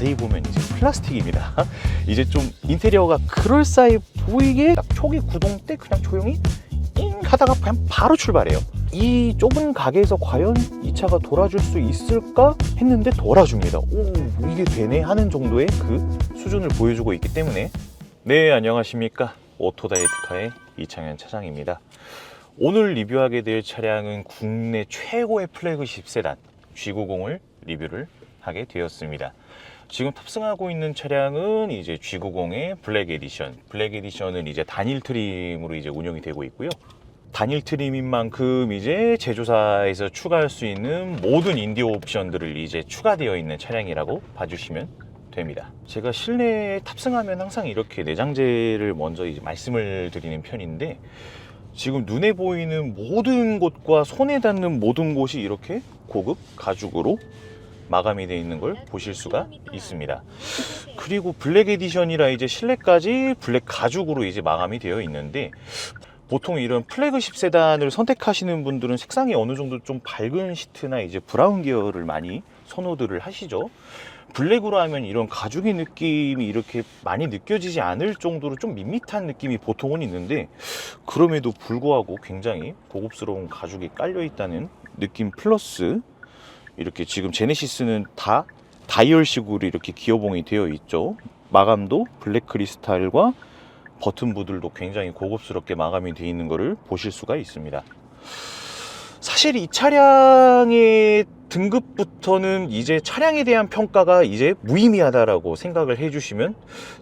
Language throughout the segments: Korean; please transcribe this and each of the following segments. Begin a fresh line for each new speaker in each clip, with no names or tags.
자세히 보면 이제 플라스틱입니다. 이제 좀 인테리어가 그럴싸해 보이게 딱 초기 구동 때 그냥 조용히 잉 하다가 그냥 바로 출발해요. 이 좁은 가게에서 과연 이 차가 돌아줄 수 있을까 했는데 돌아줍니다. 오, 이게 되네 하는 정도의 그 수준을 보여주고 있기 때문에. 네, 안녕하십니까, 오토다이렉터의 이창현 차장입니다. 오늘 리뷰하게 될 차량은 국내 최고의 플래그십 세단 G90을 리뷰를 하게 되었습니다. 지금 탑승하고 있는 차량은 이제 G90의 블랙 에디션. 블랙 에디션은 이제 단일 트림으로 이제 운영이 되고 있고요. 단일 트림인 만큼 이제 제조사에서 추가할 수 있는 모든 인디오 옵션들을 이제 추가되어 있는 차량이라고 봐주시면 됩니다. 제가 실내에 탑승하면 항상 이렇게 내장재를 먼저 이제 말씀을 드리는 편인데, 지금 눈에 보이는 모든 곳과 손에 닿는 모든 곳이 이렇게 고급 가죽으로 마감이 되어 있는 걸 보실 수가 있습니다. 그리고 블랙 에디션이라 이제 실내까지 블랙 가죽으로 이제 마감이 되어 있는데, 보통 이런 플래그십 세단을 선택하시는 분들은 색상이 어느 정도 좀 밝은 시트나 이제 브라운 계열을 많이 선호들을 하시죠. 블랙으로 하면 이런 가죽의 느낌이 이렇게 많이 느껴지지 않을 정도로 좀 밋밋한 느낌이 보통은 있는데, 그럼에도 불구하고 굉장히 고급스러운 가죽이 깔려 있다는 느낌 플러스, 이렇게 지금 제네시스는 다 다이얼식으로 이렇게 기어봉이 되어 있죠. 마감도 블랙 크리스탈과 버튼부들도 굉장히 고급스럽게 마감이 되어 있는 것을 보실 수가 있습니다. 사실 이 차량의 등급부터는 이제 차량에 대한 평가가 이제 무의미하다라고 생각을 해주시면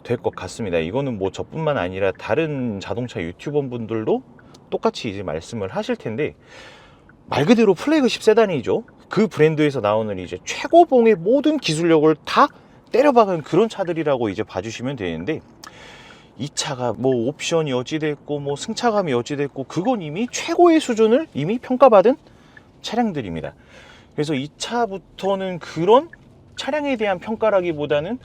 될 것 같습니다. 이거는 뭐 저뿐만 아니라 다른 자동차 유튜버 분들도 똑같이 이제 말씀을 하실 텐데, 말 그대로 플래그십 세단이죠. 그 브랜드에서 나오는 이제 최고봉의 모든 기술력을 다 때려박은 그런 차들이라고 이제 봐주시면 되는데, 이 차가 뭐 옵션이 어찌됐고 뭐 승차감이 어찌됐고 그건 이미 최고의 수준을 이미 평가받은 차량들입니다. 그래서 이 차부터는 그런 차량에 대한 평가라기보다는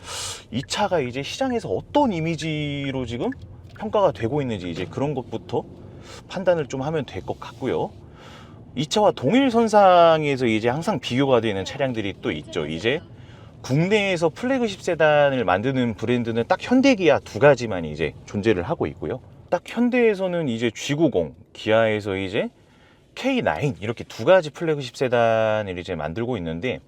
이 차가 이제 시장에서 어떤 이미지로 지금 평가가 되고 있는지 이제 그런 것부터 판단을 좀 하면 될 것 같고요. 이 차와 동일선상에서 이제 항상 비교가 되는 차량들이 또 있죠. 이제 국내에서 플래그십 세단을 만드는 브랜드는 딱 현대기아 두 가지만 이제 존재를 하고 있고요. 딱 현대에서는 이제 G90, 기아에서 이제 K9 이렇게 두 가지 플래그십 세단을 이제 만들고 있는데,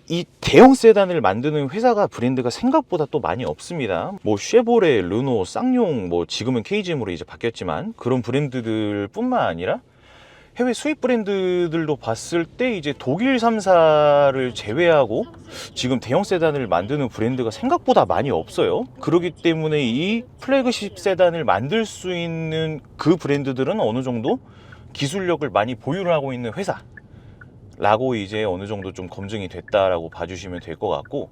이 대형 세단을 만드는 회사가 브랜드가 생각보다 또 많이 없습니다. 뭐 쉐보레, 르노, 쌍용, 뭐 지금은 KGM으로 이제 바뀌었지만 그런 브랜드들 뿐만 아니라 해외 수입 브랜드들도 봤을 때 이제 독일 3사를 제외하고 지금 대형 세단을 만드는 브랜드가 생각보다 많이 없어요. 그렇기 때문에 이 플래그십 세단을 만들 수 있는 그 브랜드들은 어느 정도 기술력을 많이 보유를 하고 있는 회사라고 이제 어느 정도 좀 검증이 됐다라고 봐주시면 될 것 같고,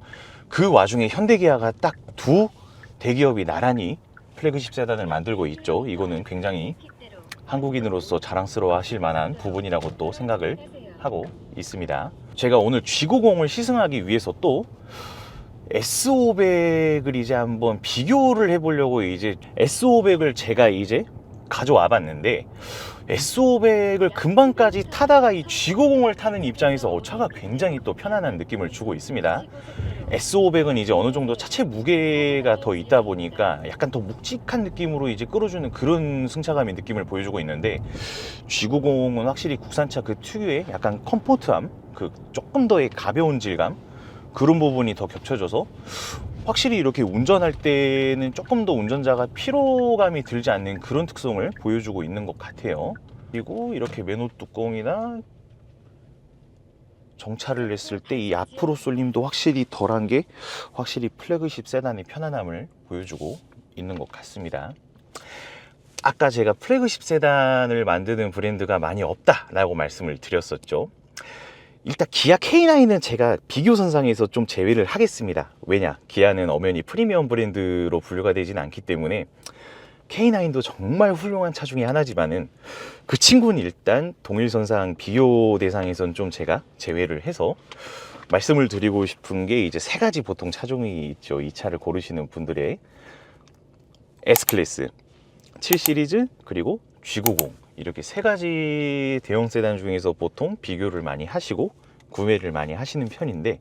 그 와중에 현대기아가 딱 두 대기업이 나란히 플래그십 세단을 만들고 있죠. 이거는 굉장히 한국인으로서 자랑스러워 하실 만한 부분이라고 또 생각을 하고 있습니다. 제가 오늘 G90을 시승하기 위해서 또 S500을 이제 한번 비교를 해보려고 이제 S500을 제가 이제 가져와 봤는데, S500을 금방까지 타다가 이 G90을 타는 입장에서 차가 굉장히 또 편안한 느낌을 주고 있습니다. S500은 이제 어느 정도 차체 무게가 더 있다 보니까 약간 더 묵직한 느낌으로 이제 끌어주는 그런 승차감의 느낌을 보여주고 있는데, G90은 확실히 국산차 그 특유의 약간 컴포트함, 그 조금 더의 가벼운 질감, 그런 부분이 더 겹쳐져서 확실히 이렇게 운전할 때는 조금 더 운전자가 피로감이 들지 않는 그런 특성을 보여주고 있는 것 같아요. 그리고 이렇게 맨홀 뚜껑이나 정차를 했을 때 이 앞으로 쏠림도 확실히 덜한 게 확실히 플래그십 세단의 편안함을 보여주고 있는 것 같습니다. 아까 제가 플래그십 세단을 만드는 브랜드가 많이 없다라고 말씀을 드렸었죠. 일단 기아 K9은 제가 비교 선상에서 좀 제외를 하겠습니다. 왜냐? 기아는 엄연히 프리미엄 브랜드로 분류가 되진 않기 때문에 K9도 정말 훌륭한 차 중에 하나지만은 그 친구는 일단 동일선상 비교 대상에선 좀 제가 제외를 해서 말씀을 드리고 싶은 게 이제 세 가지 보통 차종이 있죠. 이 차를 고르시는 분들의 S클래스, 7 시리즈, 그리고 G90 이렇게 세 가지 대형 세단 중에서 보통 비교를 많이 하시고 구매를 많이 하시는 편인데,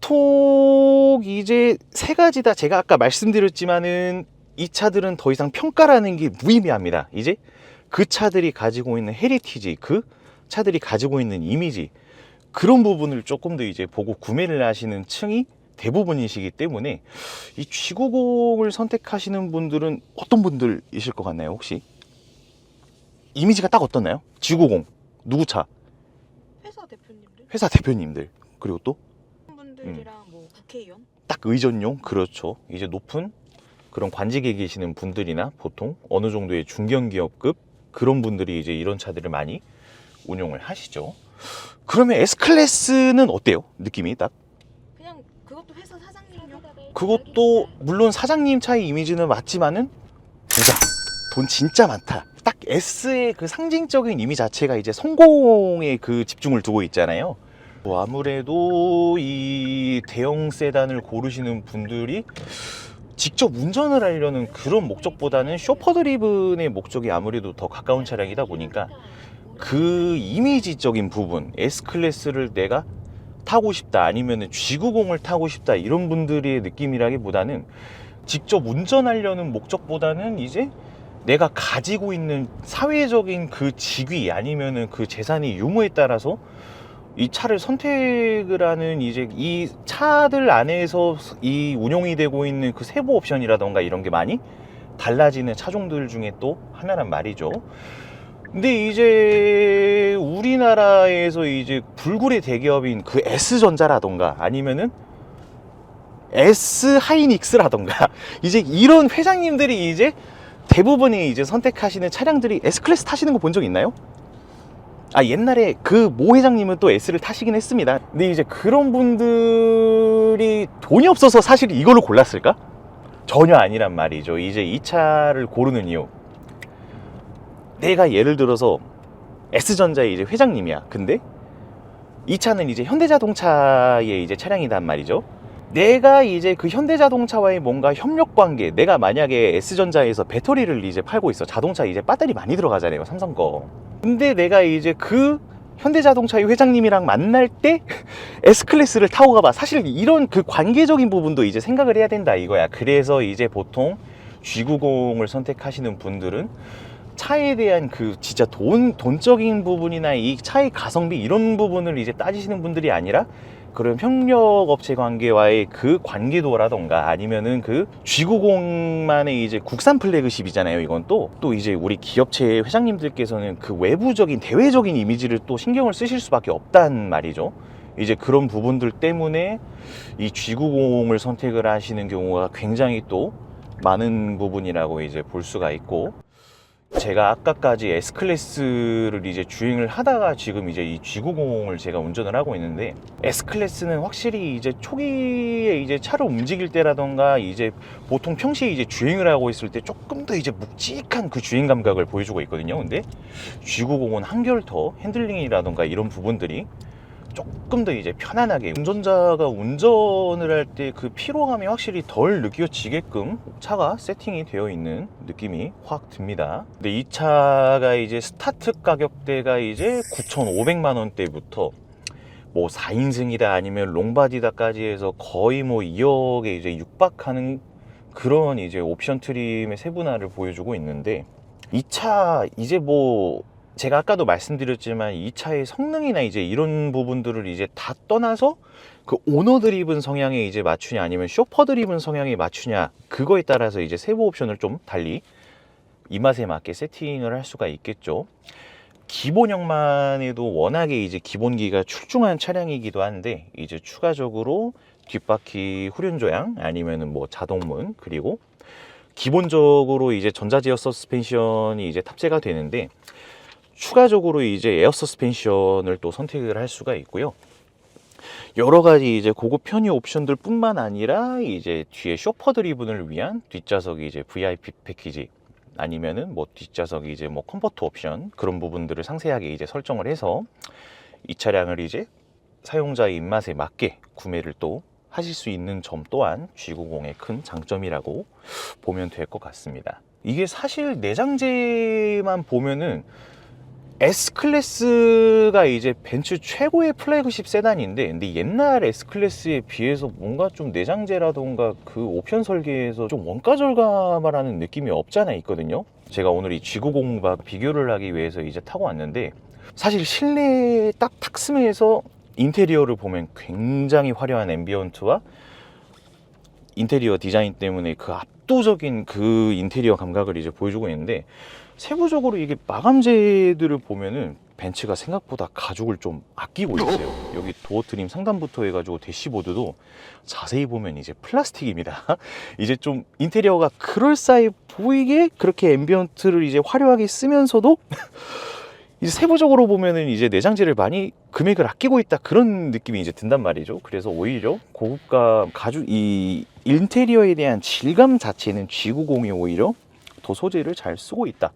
보통 이제 세 가지 다 제가 아까 말씀드렸지만은 이 차들은 더 이상 평가라는 게 무의미합니다. 이제 그 차들이 가지고 있는 헤리티지, 그 차들이 가지고 있는 이미지, 그런 부분을 조금 더 이제 보고 구매를 하시는 층이 대부분이시기 때문에 이 G90을 선택하시는 분들은 어떤 분들이실 것 같나요? 혹시 이미지가 딱 어떻나요? G90 누구 차?
회사 대표님들?
회사 대표님들, 그리고 또
분들이랑 뭐 국회의원?
딱 의전용. 그렇죠. 이제 높은 그런 관직에 계시는 분들이나 보통 어느 정도의 중견기업급 그런 분들이 이제 이런 차들을 많이 운용을 하시죠. 그러면 S클래스는 어때요? 느낌이 딱?
그냥 그것도 회사 사장님용?
그것도 물론 사장님 차의 이미지는 맞지만은 부자, 돈 진짜 많다. 딱 S의 그 상징적인 이미지 자체가 이제 성공에 그 집중을 두고 있잖아요. 뭐 아무래도 이 대형 세단을 고르시는 분들이 직접 운전을 하려는 그런 목적보다는 쇼퍼 드리븐의 목적이 아무래도 더 가까운 차량이다 보니까 그 이미지적인 부분, S클래스를 내가 타고 싶다, 아니면 G90을 타고 싶다, 이런 분들의 느낌이라기보다는 직접 운전하려는 목적보다는 이제 내가 가지고 있는 사회적인 그 직위 아니면은 그 재산의 유무에 따라서 이 차를 선택을 하는 이제 이 차들 안에서 이 운용이 되고 있는 그 세부 옵션이라던가 이런 게 많이 달라지는 차종들 중에 또 하나란 말이죠. 근데 이제 우리나라에서 이제 불굴의 대기업인 그 S전자라던가 아니면은 S하이닉스라던가 이제 이런 회장님들이 이제 대부분이 이제 선택하시는 차량들이 S클래스 타시는 거 본 적 있나요? 아, 옛날에 그 모 회장님은 또 S를 타시긴 했습니다. 근데 이제 그런 분들이 돈이 없어서 사실 이걸로 골랐을까? 전혀 아니란 말이죠. 이제 이 차를 고르는 이유, 내가 예를 들어서 S전자의 이제 회장님이야. 근데 이 차는 이제 현대자동차의 이제 차량이란 말이죠. 내가 이제 그 현대자동차와의 뭔가 협력 관계, 내가 만약에 S전자에서 배터리를 이제 팔고 있어. 자동차 이제 배터리 많이 들어가잖아요, 삼성 거. 근데 내가 이제 그 현대자동차의 회장님이랑 만날 때 S클래스를 타고 가봐. 사실 이런 그 관계적인 부분도 이제 생각을 해야 된다 이거야. 그래서 이제 보통 G90을 선택하시는 분들은 차에 대한 그 진짜 돈적인 부분이나 이 차의 가성비 이런 부분을 이제 따지시는 분들이 아니라 그런 협력업체 관계와의 그 관계도라던가 아니면은 그 G90만의 이제 국산 플래그십이잖아요. 이건 또 이제 우리 기업체 회장님들께서는 그 외부적인 대외적인 이미지를 또 신경을 쓰실 수밖에 없단 말이죠. 이제 그런 부분들 때문에 이 G90을 선택을 하시는 경우가 굉장히 또 많은 부분이라고 이제 볼 수가 있고, 제가 아까까지 S클래스를 이제 주행을 하다가 지금 이제 이 G90을 제가 운전을 하고 있는데, S클래스는 확실히 이제 초기에 이제 차를 움직일 때라던가 이제 보통 평시에 이제 주행을 하고 있을 때 조금 더 이제 묵직한 그 주행 감각을 보여주고 있거든요. 근데 G90은 한결 더 핸들링이라던가 이런 부분들이 조금 더 이제 편안하게, 운전자가 운전을 할 때 그 피로감이 확실히 덜 느껴지게끔 차가 세팅이 되어 있는 느낌이 확 듭니다. 근데 이 차가 이제 스타트 가격대가 이제 9,500만 원대부터 뭐 4인승이다 아니면 롱바디다까지 해서 거의 뭐 2억에 이제 육박하는 그런 이제 옵션 트림의 세분화를 보여주고 있는데, 이 차 이제 뭐 제가 아까도 말씀드렸지만 이 차의 성능이나 이제 이런 부분들을 이제 다 떠나서 그 오너 드리븐 성향에 이제 맞추냐 아니면 쇼퍼 드리븐 성향에 맞추냐, 그거에 따라서 이제 세부 옵션을 좀 달리 입맛에 맞게 세팅을 할 수가 있겠죠. 기본형만 해도 워낙에 이제 기본기가 출중한 차량이기도 한데, 이제 추가적으로 뒷바퀴 후륜조향 아니면은 뭐 자동문, 그리고 기본적으로 이제 전자제어 서스펜션이 이제 탑재가 되는데, 추가적으로 이제 에어 서스펜션을 또 선택을 할 수가 있고요. 여러 가지 이제 고급 편의 옵션들 뿐만 아니라 이제 뒤에 쇼퍼 드리븐을 위한 뒷좌석이 이제 VIP 패키지 아니면은 뭐 뒷좌석이 이제 뭐 컴포트 옵션, 그런 부분들을 상세하게 이제 설정을 해서 이 차량을 이제 사용자의 입맛에 맞게 구매를 또 하실 수 있는 점 또한 G90의 큰 장점이라고 보면 될 것 같습니다. 이게 사실 내장재만 보면은 S클래스가 이제 벤츠 최고의 플래그십 세단인데, 근데 옛날 S클래스에 비해서 뭔가 좀 내장재라던가 그 옵션 설계에서 좀 원가 절감하라는 느낌이 없지 않아 있거든요. 제가 오늘 이 G90과 비교를 하기 위해서 이제 타고 왔는데, 사실 실내에 딱 탁스면에서 인테리어를 보면 굉장히 화려한 앰비언트와 인테리어 디자인 때문에 그 압도적인 그 인테리어 감각을 이제 보여주고 있는데, 세부적으로 이게 마감재들을 보면은 벤츠가 생각보다 가죽을 좀 아끼고 있어요. 여기 도어 트림 상단부터 해가지고 대시보드도 자세히 보면 이제 플라스틱입니다. 이제 좀 인테리어가 그럴싸해 보이게 그렇게 앰비언트를 이제 화려하게 쓰면서도 이제 세부적으로 보면은 이제 내장재를 많이 금액을 아끼고 있다, 그런 느낌이 이제 든단 말이죠. 그래서 오히려 고급감 가죽 이 인테리어에 대한 질감 자체는 G90이 오히려 더 소재를 잘 쓰고 있다,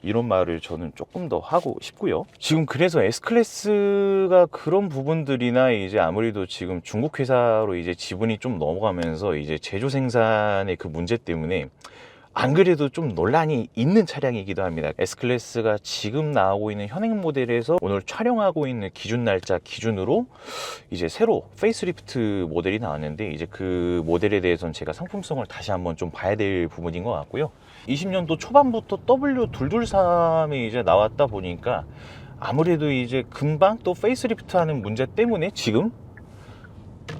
이런 말을 저는 조금 더 하고 싶고요. 지금 그래서 S클래스가 그런 부분들이나 이제 아무래도 지금 중국 회사로 이제 지분이 좀 넘어가면서 이제 제조 생산의 그 문제 때문에 안 그래도 좀 논란이 있는 차량이기도 합니다. S클래스가 지금 나오고 있는 현행 모델에서 오늘 촬영하고 있는 기준 날짜 기준으로 이제 새로 페이스리프트 모델이 나왔는데, 이제 그 모델에 대해서는 제가 상품성을 다시 한번 좀 봐야 될 부분인 것 같고요. 20년도 초반부터 W223이 이제 나왔다 보니까 아무래도 이제 금방 또 페이스리프트 하는 문제 때문에 지금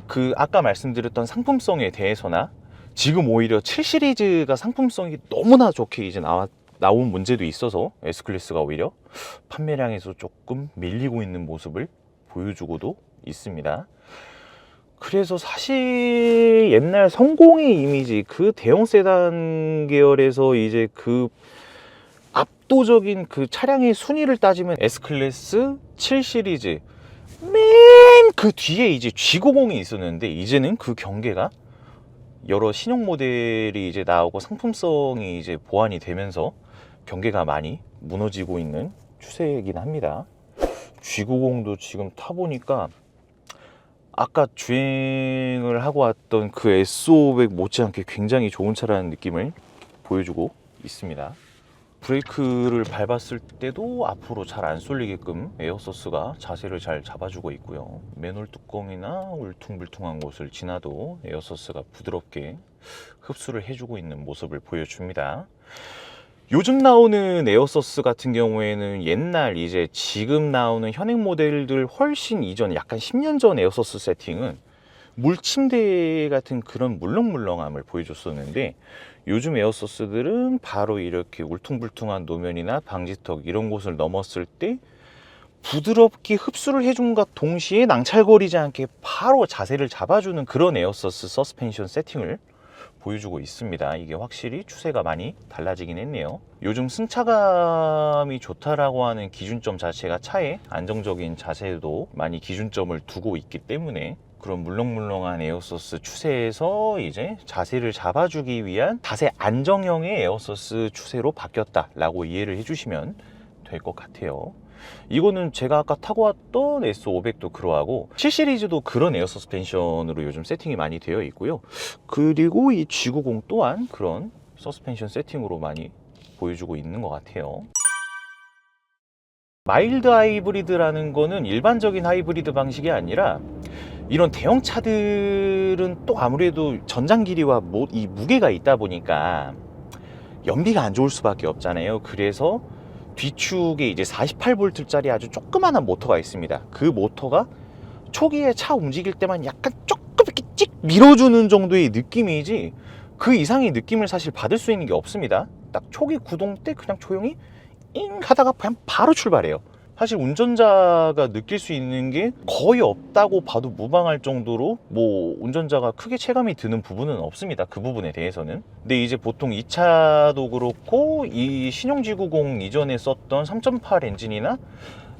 그 아까 말씀드렸던 상품성에 대해서나 지금 오히려 7 시리즈가 상품성이 너무나 좋게 이제 나온 문제도 있어서 S클래스가 오히려 판매량에서 조금 밀리고 있는 모습을 보여주고도 있습니다. 그래서 사실 옛날 성공의 이미지, 그 대형 세단 계열에서 이제 그 압도적인 그 차량의 순위를 따지면 S클래스, 7 시리즈, 맨 그 뒤에 이제 G90이 있었는데, 이제는 그 경계가 여러 신형 모델이 이제 나오고 상품성이 이제 보완이 되면서 경계가 많이 무너지고 있는 추세이긴 합니다. G90도 지금 타보니까 아까 주행을 하고 왔던 그 S500 못지않게 굉장히 좋은 차라는 느낌을 보여주고 있습니다. 브레이크를 밟았을 때도 앞으로 잘 안 쏠리게끔 에어서스가 자세를 잘 잡아주고 있고요. 맨홀 뚜껑이나 울퉁불퉁한 곳을 지나도 에어서스가 부드럽게 흡수를 해주고 있는 모습을 보여줍니다. 요즘 나오는 에어서스 같은 경우에는 옛날 이제 지금 나오는 현행 모델들 훨씬 이전, 약간 10년 전 에어서스 세팅은 물침대 같은 그런 물렁물렁함을 보여줬었는데, 요즘 에어서스들은 바로 이렇게 울퉁불퉁한 노면이나 방지턱 이런 곳을 넘었을 때 부드럽게 흡수를 해준과 동시에 낭찰거리지 않게 바로 자세를 잡아주는 그런 에어서스 서스펜션 세팅을 보여주고 있습니다. 이게 확실히 추세가 많이 달라지긴 했네요. 요즘 승차감이 좋다라고 하는 기준점 자체가 차에 안정적인 자세도 많이 기준점을 두고 있기 때문에 그런 물렁물렁한 에어서스 추세에서 이제 자세를 잡아주기 위한 자세 안정형의 에어서스 추세로 바뀌었다라고 이해를 해주시면 될 것 같아요. 이거는 제가 아까 타고 왔던 S500도 그러하고 7 시리즈도 그런 에어 서스펜션으로 요즘 세팅이 많이 되어 있고요. 그리고 이 G90 또한 그런 서스펜션 세팅으로 많이 보여주고 있는 것 같아요. 마일드 하이브리드라는 거는 일반적인 하이브리드 방식이 아니라 이런 대형 차들은 또 아무래도 전장 길이와 이 무게가 있다 보니까 연비가 안 좋을 수밖에 없잖아요. 그래서 뒤축에 이제 48V짜리 아주 조그마한 모터가 있습니다. 그 모터가 초기에 차 움직일 때만 약간 조금 이렇게 찍 밀어주는 정도의 느낌이지 그 이상의 느낌을 사실 받을 수 있는 게 없습니다. 딱 초기 구동 때 그냥 조용히 잉 하다가 그냥 바로 출발해요. 사실 운전자가 느낄 수 있는 게 거의 없다고 봐도 무방할 정도로 뭐 운전자가 크게 체감이 드는 부분은 없습니다. 그 부분에 대해서는. 근데 이제 보통 이 차도 그렇고 이 신형 G90 이전에 썼던 3.8 엔진이나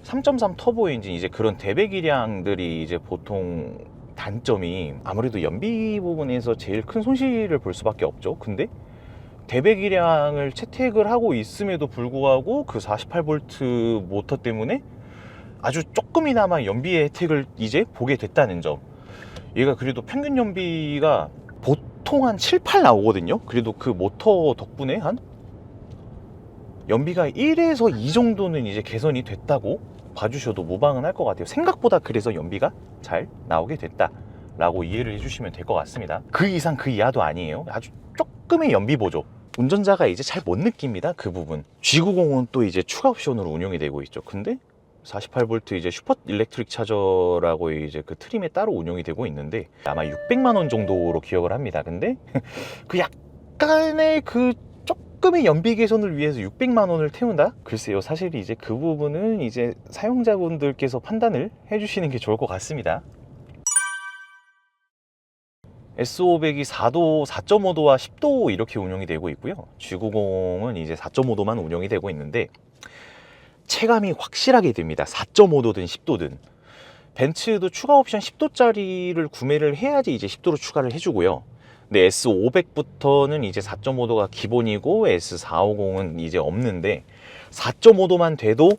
3.3 터보 엔진 이제 그런 대배기량들이 이제 보통 단점이 아무래도 연비 부분에서 제일 큰 손실을 볼 수밖에 없죠. 근데 대배기량을 채택을 하고 있음에도 불구하고 그 48V 모터 때문에 아주 조금이나마 연비의 혜택을 이제 보게 됐다는 점. 얘가 그래도 평균 연비가 보통 한 7, 8 나오거든요. 그래도 그 모터 덕분에 한 연비가 1에서 2 정도는 이제 개선이 됐다고 봐주셔도 무방은 할 것 같아요. 생각보다 그래서 연비가 잘 나오게 됐다 라고 이해를 해주시면 될 것 같습니다. 그 이상 그 이하도 아니에요. 아주 조금의 연비 보조, 운전자가 이제 잘 못 느낍니다. 그 부분. G90은 또 이제 추가 옵션으로 운용이 되고 있죠. 근데 48V 이제 슈퍼 일렉트릭 차저라고 이제 그 트림에 따로 운용이 되고 있는데 아마 600만 원 정도로 기억을 합니다. 근데 그 약간의 그 조금의 연비 개선을 위해서 600만 원을 태운다? 글쎄요, 사실 이제 그 부분은 이제 사용자분들께서 판단을 해주시는 게 좋을 것 같습니다. S500이 4도, 4.5도와 10도 이렇게 운영이 되고 있고요. G90은 이제 4.5도만 운영이 되고 있는데 체감이 확실하게 됩니다. 4.5도든 10도든. 벤츠도 추가 옵션 10도짜리를 구매를 해야지 이제 10도로 추가를 해주고요. 근데 S500부터는 이제 4.5도가 기본이고 S450은 이제 없는데 4.5도만 돼도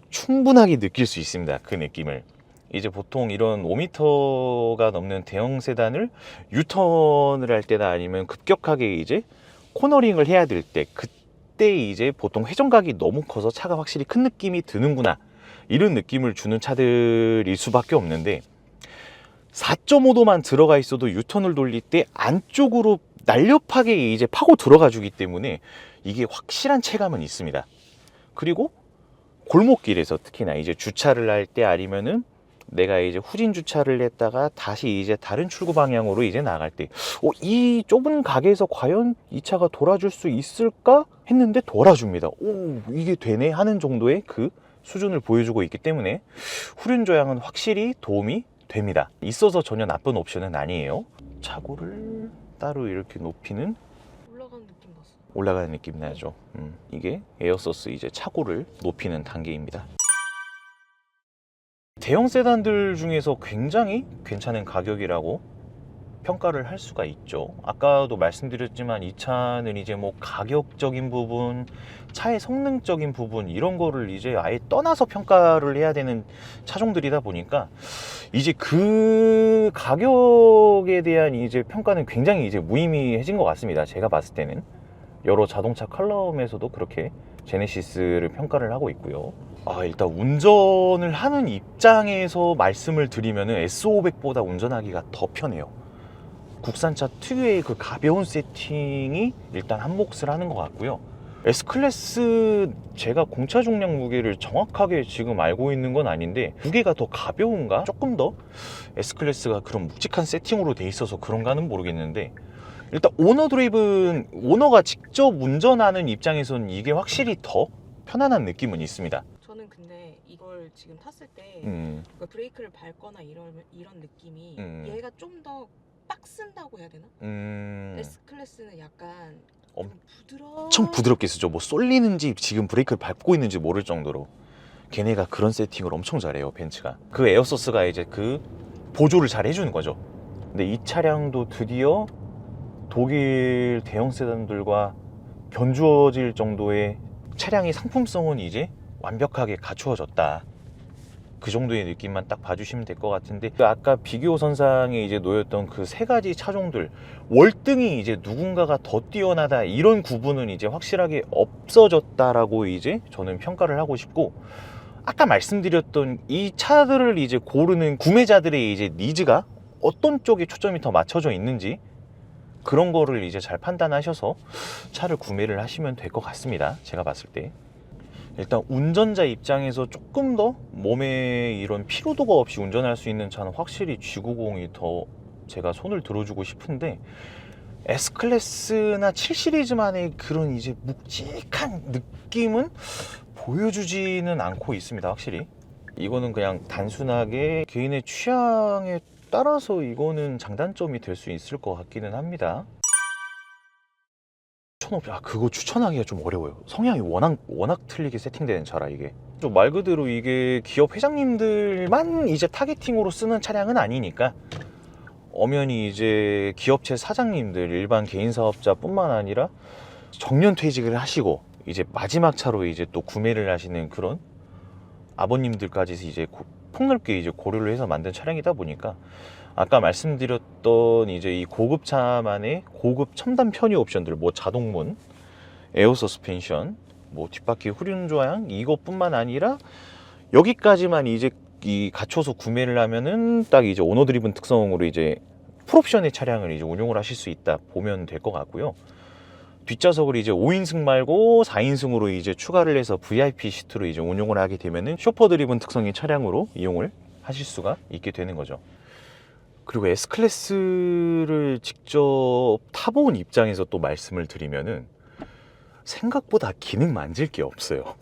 충분하게 느낄 수 있습니다. 그 느낌을. 이제 보통 이런 5m가 넘는 대형 세단을 유턴을 할 때나 아니면 급격하게 이제 코너링을 해야 될 때, 그때 이제 보통 회전각이 너무 커서 차가 확실히 큰 느낌이 드는구나, 이런 느낌을 주는 차들일 수밖에 없는데 4.5도만 들어가 있어도 유턴을 돌릴 때 안쪽으로 날렵하게 이제 파고 들어가 주기 때문에 이게 확실한 체감은 있습니다. 그리고 골목길에서 특히나 이제 주차를 할 때 아니면은 내가 이제 후진 주차를 했다가 다시 이제 다른 출구 방향으로 이제 나갈 때, 이 좁은 가게에서 과연 이 차가 돌아줄 수 있을까 했는데 돌아줍니다. 이게 되네 하는 정도의 그 수준을 보여주고 있기 때문에 후륜 조향은 확실히 도움이 됩니다. 있어서 전혀 나쁜 옵션은 아니에요. 차고를 따로 이렇게 높이는,
올라가는 느낌 났어.
올라가는 느낌 나죠. 이게 에어서스 이제 차고를 높이는 단계입니다. 대형 세단들 중에서 굉장히 괜찮은 가격이라고 평가를 할 수가 있죠. 아까도 말씀드렸지만 이 차는 이제 뭐 가격적인 부분, 차의 성능적인 부분, 이런 거를 이제 아예 떠나서 평가를 해야 되는 차종들이다 보니까 이제 그 가격에 대한 이제 평가는 굉장히 이제 무의미해진 것 같습니다. 제가 봤을 때는 여러 자동차 칼럼에서도 그렇게 제네시스를 평가를 하고 있고요. 일단 운전을 하는 입장에서 말씀을 드리면은 S500보다 운전하기가 더 편해요. 국산차 특유의 그 가벼운 세팅이 일단 한 몫을 하는 것 같고요. S클래스, 제가 공차 중량 무게를 정확하게 지금 알고 있는 건 아닌데 무게가 더 가벼운가? 조금 더 S클래스가 그런 묵직한 세팅으로 돼 있어서 그런가는 모르겠는데 일단 오너 드라이브는 오너가 직접 운전하는 입장에서는 이게 확실히 더 편안한 느낌은 있습니다.
저는 근데 이걸 지금 탔을 때 그러니까 브레이크를 밟거나 이런 느낌이 얘가 좀 더 빡쓴다고 해야 되나? S클래스는 약간 좀
엄청 부드럽게 쓰죠. 뭐 쏠리는지 지금 브레이크를 밟고 있는지 모를 정도로 걔네가 그런 세팅을 엄청 잘해요. 벤츠가 그 에어소스가 이제 그 보조를 잘 해주는 거죠. 근데 이 차량도 드디어 독일 대형 세단들과 견주어질 정도의 차량의 상품성은 이제 완벽하게 갖추어졌다. 그 정도의 느낌만 딱 봐주시면 될 것 같은데, 아까 비교 선상에 이제 놓였던 그 세 가지 차종들 월등히 이제 누군가가 더 뛰어나다 이런 구분은 이제 확실하게 없어졌다라고 이제 저는 평가를 하고 싶고, 아까 말씀드렸던 이 차들을 이제 고르는 구매자들의 이제 니즈가 어떤 쪽에 초점이 더 맞춰져 있는지 그런 거를 이제 잘 판단하셔서 차를 구매를 하시면 될 것 같습니다. 제가 봤을 때 일단 운전자 입장에서 조금 더 몸에 이런 피로도가 없이 운전할 수 있는 차는 확실히 G90이 더 제가 손을 들어주고 싶은데, S클래스나 7시리즈만의 그런 이제 묵직한 느낌은 보여주지는 않고 있습니다. 확실히 이거는 그냥 단순하게 개인의 취향에 따라서 이거는 장단점이 될 수 있을 것 같기는 합니다. 그거 추천하기가 좀 어려워요. 성향이 워낙 틀리게 세팅되는 차라 이게. 좀 말 그대로 이게 기업 회장님들만 이제 타겟팅으로 쓰는 차량은 아니니까 엄연히 이제 기업체 사장님들, 일반 개인 사업자뿐만 아니라 정년 퇴직을 하시고 이제 마지막 차로 이제 또 구매를 하시는 그런 아버님들까지 이제 폭넓게 이제 고려를 해서 만든 차량이다 보니까 아까 말씀드렸던 이제 이 고급차만의 고급 첨단 편의 옵션들, 뭐 자동문, 에어 서스펜션, 뭐 뒷바퀴 후륜 조향 이것뿐만 아니라 여기까지만 이제 이 갖춰서 구매를 하면은 딱 이제 오너 드리븐 특성으로 이제 풀옵션의 차량을 이제 운용을 하실 수 있다 보면 될 것 같고요. 뒷좌석을 이제 5인승 말고 4인승으로 이제 추가를 해서 VIP 시트로 이제 운용을 하게 되면은 쇼퍼 드리븐 특성의 차량으로 이용을 하실 수가 있게 되는 거죠. 그리고 S클래스를 직접 타본 입장에서 또 말씀을 드리면은 생각보다 기능 만질 게 없어요.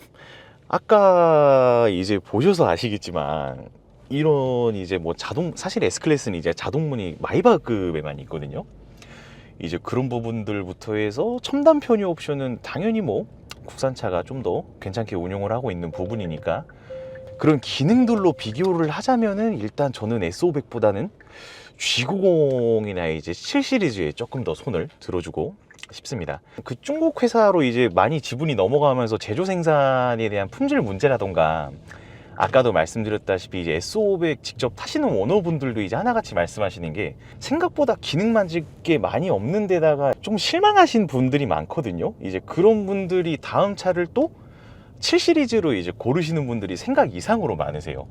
아까 이제 보셔서 아시겠지만 이런 이제 뭐 사실 S클래스는 이제 자동문이 마이바흐급에만 있거든요. 이제 그런 부분들부터 해서 첨단 편의 옵션은 당연히 뭐 국산차가 좀 더 괜찮게 운용을 하고 있는 부분이니까 그런 기능들로 비교를 하자면은 일단 저는 S500보다는 G90이나 이제 7 시리즈에 조금 더 손을 들어주고 싶습니다. 그 중국 회사로 이제 많이 지분이 넘어가면서 제조 생산에 대한 품질 문제라던가 아까도 말씀드렸다시피 이제 S500 직접 타시는 오너분들도 이제 하나같이 말씀하시는 게 생각보다 기능 만질 게 많이 없는 데다가 좀 실망하신 분들이 많거든요. 이제 그런 분들이 다음 차를 또 7 시리즈로 이제 고르시는 분들이 생각 이상으로 많으세요.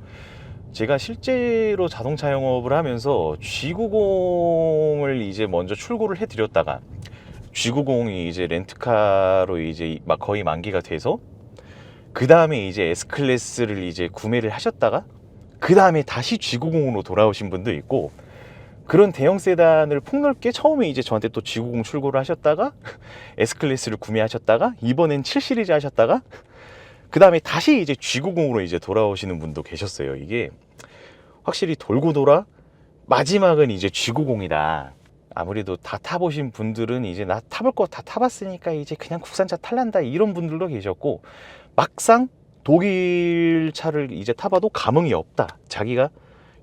제가 실제로 자동차 영업을 하면서 G90을 이제 먼저 출고를 해드렸다가 G90이 이제 렌트카로 이제 막 거의 만기가 돼서 그 다음에 이제 S클래스를 이제 구매를 하셨다가 그 다음에 다시 G90으로 돌아오신 분도 있고 그런 대형 세단을 폭넓게 처음에 이제 저한테 또 G90 출고를 하셨다가 S클래스를 구매하셨다가 이번엔 7 시리즈 하셨다가 그 다음에 다시 이제 G90으로 이제 돌아오시는 분도 계셨어요. 이게 확실히 돌고 돌아 마지막은 이제 G90이다. 아무래도 다 타보신 분들은 이제 나 타볼 거 다 타봤으니까 이제 그냥 국산차 탈란다 이런 분들도 계셨고 막상 독일 차를 이제 타봐도 감흥이 없다. 자기가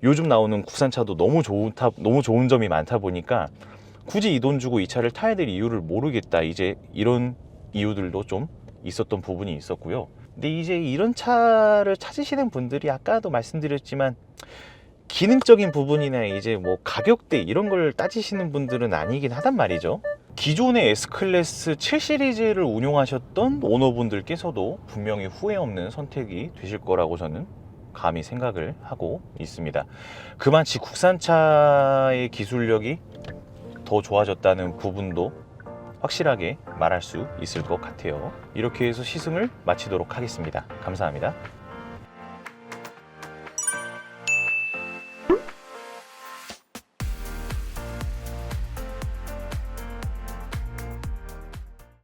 요즘 나오는 국산차도 너무 좋은 점이 많다 보니까 굳이 이 돈 주고 이 차를 타야 될 이유를 모르겠다. 이제 이런 이유들도 좀 있었던 부분이 있었고요. 근데 이제 이런 차를 찾으시는 분들이 아까도 말씀드렸지만 기능적인 부분이나 이제 뭐 가격대 이런 걸 따지시는 분들은 아니긴 하단 말이죠. 기존의 S클래스 7 시리즈를 운용하셨던 오너분들께서도 분명히 후회 없는 선택이 되실 거라고 저는 감히 생각을 하고 있습니다. 그만치 국산차의 기술력이 더 좋아졌다는 부분도 확실하게 말할 수 있을 것 같아요. 이렇게 해서 시승을 마치도록 하겠습니다. 감사합니다.